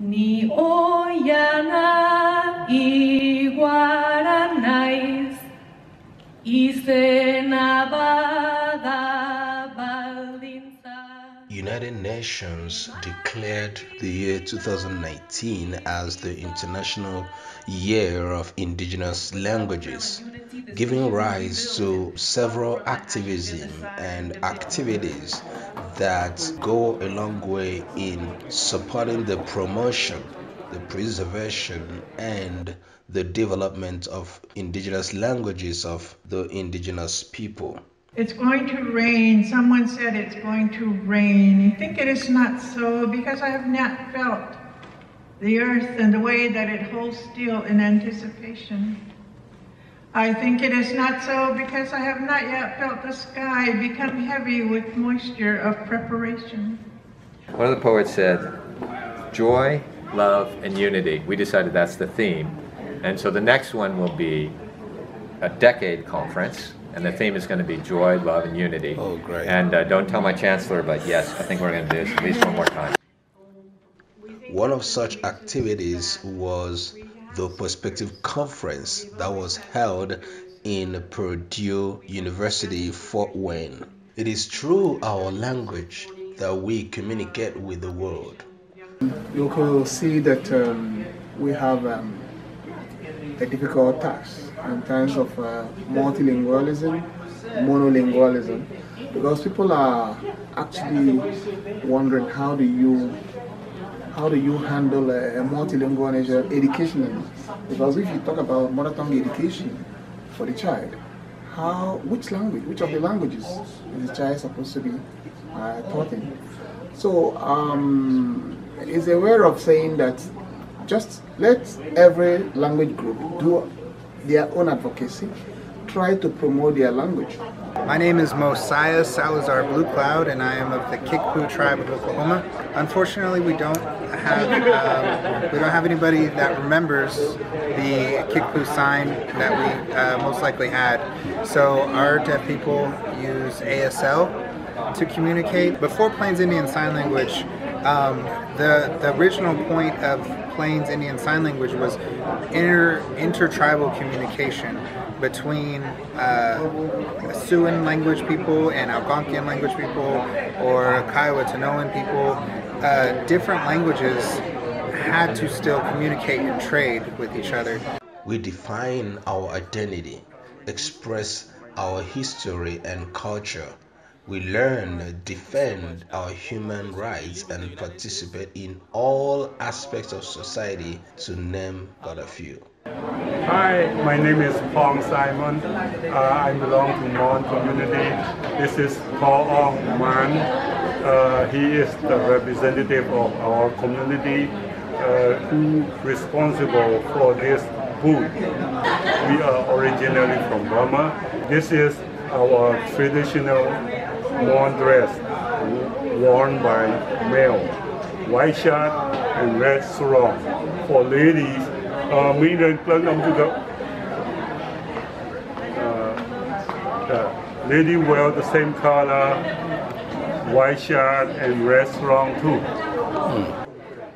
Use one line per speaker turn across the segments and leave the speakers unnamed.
Ni oiana iguara naiz, izena bada baldintza.
United Nations declared the year 2019 as the International Year of Indigenous Languages, giving rise to several activism and activities that go a long way in supporting the promotion, the preservation, and the development of indigenous languages of the indigenous people.
It's going to rain. Someone said it's going to rain. I think it is not so because I have not felt the earth and the way that it holds still in anticipation. I think it is not so because I have not yet felt the sky become heavy with moisture of preparation.
One of the poets said, joy, love, and unity. We decided that's the theme. And so the next one will be a decade conference. And the theme is going to be joy, love, and unity.
Oh, great.
And don't tell my chancellor, but yes, I think we're going to do this at least one more time.
One of such activities was the Perspective Conference that was held in Perdue University, Forte Wayne. It is through our language that we communicate with the world.
You can see that we have a difficult task in terms of multilingualism, monolingualism, because people are actually wondering how do you handle a multilingual education? Because if you talk about mother tongue education for the child, which of the languages is the child supposed to be taught in? So it's a way of saying that just let every language group do their own advocacy, try to promote their language.
My name is Mosiah Salazar Blue Cloud, and I am of the Kickapoo tribe of Oklahoma. Unfortunately, we don't have anybody that remembers the Kickapoo sign that we most likely had. So our deaf people use ASL to communicate. Before Plains Indian Sign Language, the original point of Plains Indian Sign Language was intertribal communication between Siouan language people and Algonquian language people or Kiowa-Tanoan people. Different languages had to still communicate and trade with each other.
We define our identity, express our history and culture. We learn, defend our human rights, and participate in all aspects of society, to name but a few.
Hi, my name is Pong Simon. I belong to Mon community. This is Paul Ong Man. He is the representative of our community who is responsible for this booth. We are originally from Burma. This is our traditional Mon dress worn by male, white shirt and red sarong. For ladies, lady wear the same color, white shirt and red sarong too.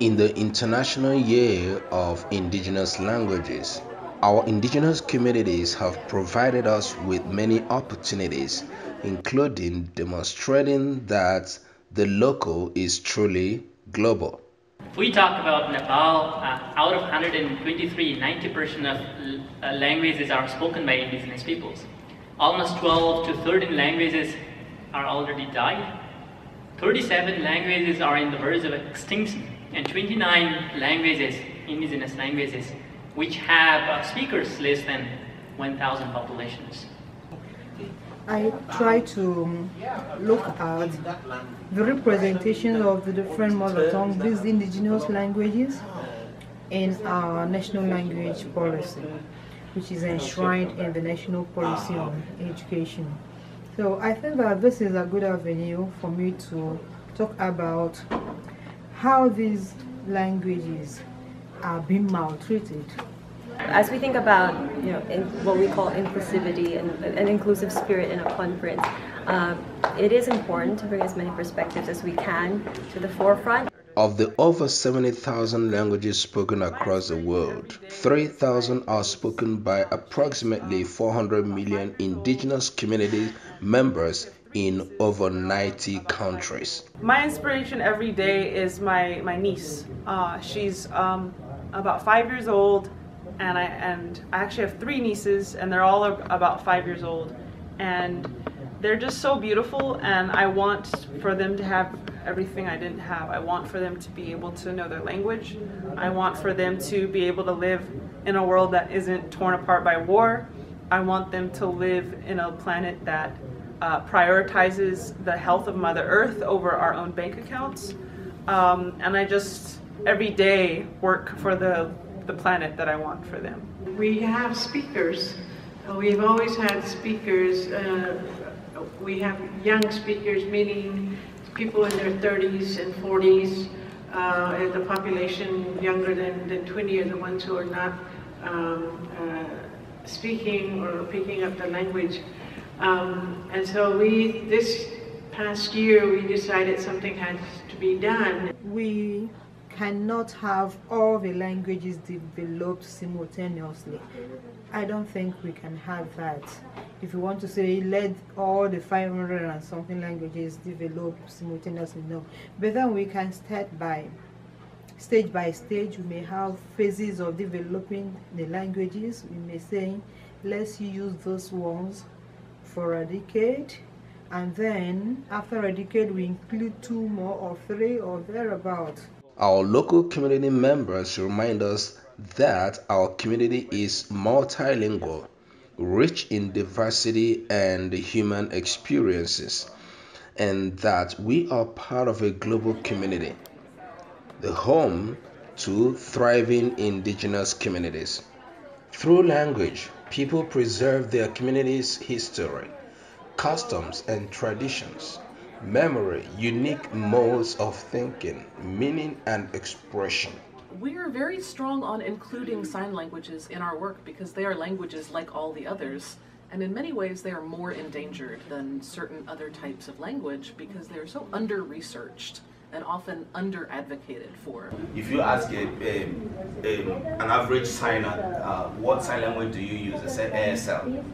In the International Year of Indigenous Languages, our indigenous communities have provided us with many opportunities, including demonstrating that the local is truly global.
If we talk about Nepal, out of 123, 90% of languages are spoken by indigenous peoples. Almost 12 to 13 languages are already died. 37 languages are in the verge of extinction, and 29 languages, indigenous languages, which have speakers less than 1,000 populations.
I try to look at the representation of the different mother tongue, these indigenous languages, in our national language policy, which is enshrined in the National Policy on Education. So I think that this is a good avenue for me to talk about how these languages are being maltreated.
As we think about, what we call inclusivity and an inclusive spirit in a conference, it is important to bring as many perspectives as we can to the forefront.
Of the over 70,000 languages spoken across the world, 3,000 are spoken by approximately 400 million indigenous community members in over 90 countries.
My inspiration every day is my niece. She's about 5 years old, and I actually have 3 nieces, and they're all about 5 years old, and they're just so beautiful, and I want for them to have everything I didn't have. I want for them to be able to know their language. I want for them to be able to live in a world that isn't torn apart by war. I want them to live in a planet that prioritizes the health of Mother Earth over our own bank accounts. And I just, every day, work for the planet that I want for them.
We have speakers. We've always had speakers. We have young speakers, meaning people in their 30s and 40s. The population younger than 20 are the ones who are not speaking or picking up the language. And so this past year, we decided something had to be done.
We cannot have all the languages developed simultaneously. I don't think we can have that. If you want to say let all the 500 and something languages develop simultaneously, no. But then we can start by stage. We may have phases of developing the languages. We may say, let's use those ones for a decade, and then after a decade we include 2 more or 3 or thereabout.
Our local community members remind us that our community is multilingual, rich in diversity and human experiences, and that we are part of a global community, the home to thriving indigenous communities. Through language, people preserve their community's history, customs and traditions, memory, unique modes of thinking, meaning and expression.
We are very strong on including sign languages in our work because they are languages like all the others, and in many ways they are more endangered than certain other types of language because they're so under-researched and often under-advocated for.
If you ask an average signer, what sign language do you use? They say ASL.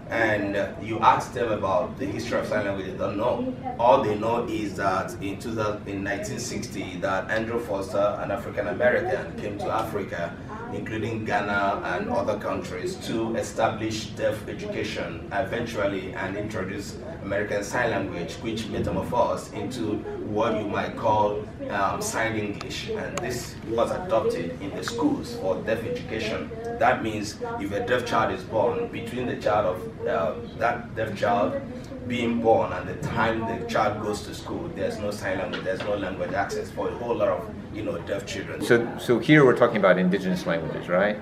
And you ask them about the history of sign language, they don't know. All they know is that in 1960, that Andrew Foster, an African American, came to Africa, including Ghana and other countries, to establish deaf education eventually and introduce American Sign Language, which metamorphosed into what you might call Sign English. And this was adopted in the schools for deaf education. That means if a deaf child is born, between the child of that deaf child being born and the time the child goes to school, there's no sign language, there's no language access for a whole lot of deaf children.
So here we're talking about indigenous languages, right?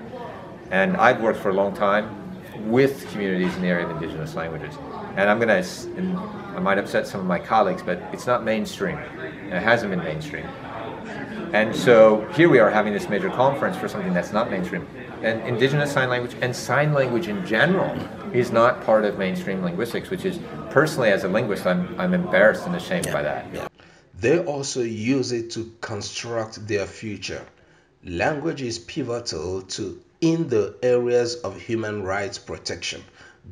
And I've worked for a long time with communities in the area of indigenous languages. And I might upset some of my colleagues, but it's not mainstream. It hasn't been mainstream. And so here we are having this major conference for something that's not mainstream. And indigenous sign language and sign language in general is not part of mainstream linguistics, which is, personally as a linguist, I'm embarrassed and ashamed by that.
They also use it to construct their future. Language is pivotal in the areas of human rights protection,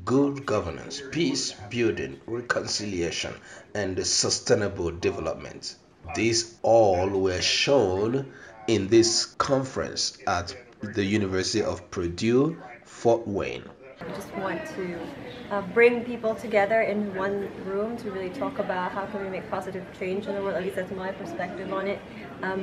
good governance, peace building, reconciliation, and sustainable development. These all were shown in this conference at the University of Perdue, Forte Wayne.
I just want to bring people together in one room to really talk about how can we make positive change in the world. At least that's my perspective on it.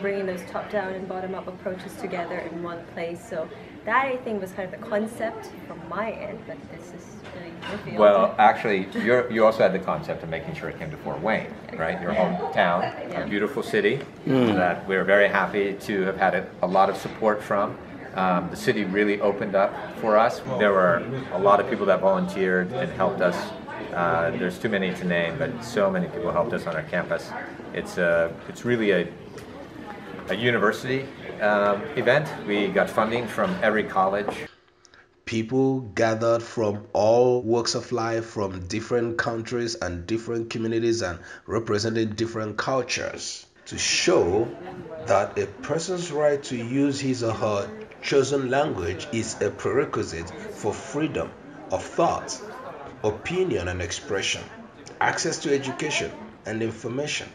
Bringing those top-down and bottom-up approaches together in one place. So that, I think, was kind of the concept from my end, but this is really your field.
Well, actually, you also had the concept of making sure it came to Forte Wayne, right? Your hometown, a beautiful city that we're very happy to have had a lot of support from. The city really opened up for us. There were a lot of people that volunteered and helped us. There's too many to name, but so many people helped us on our campus. It's really a university event. We got funding from every college.
People gathered from all walks of life, from different countries and different communities, and representing different cultures. to show that a person's right to use his or her chosen language is a prerequisite for freedom of thought, opinion and expression, access to education and information,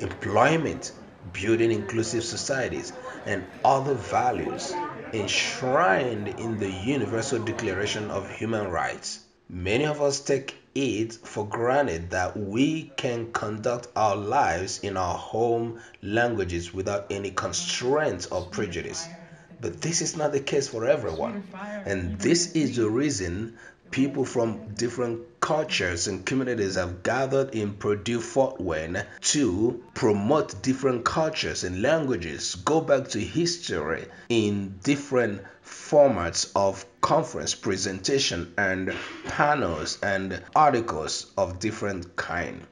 employment, building inclusive societies, and other values enshrined in the Universal Declaration of Human Rights. Many of us take it for granted that we can conduct our lives in our home languages without any constraint or prejudice. But this is not the case for everyone. And this is the reason people from different cultures and communities have gathered in Perdue, Forte Wayne to promote different cultures and languages, go back to history in different formats of conference presentation and panels and articles of different kind.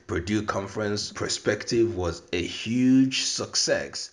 Perdue Conference Perspective was a huge success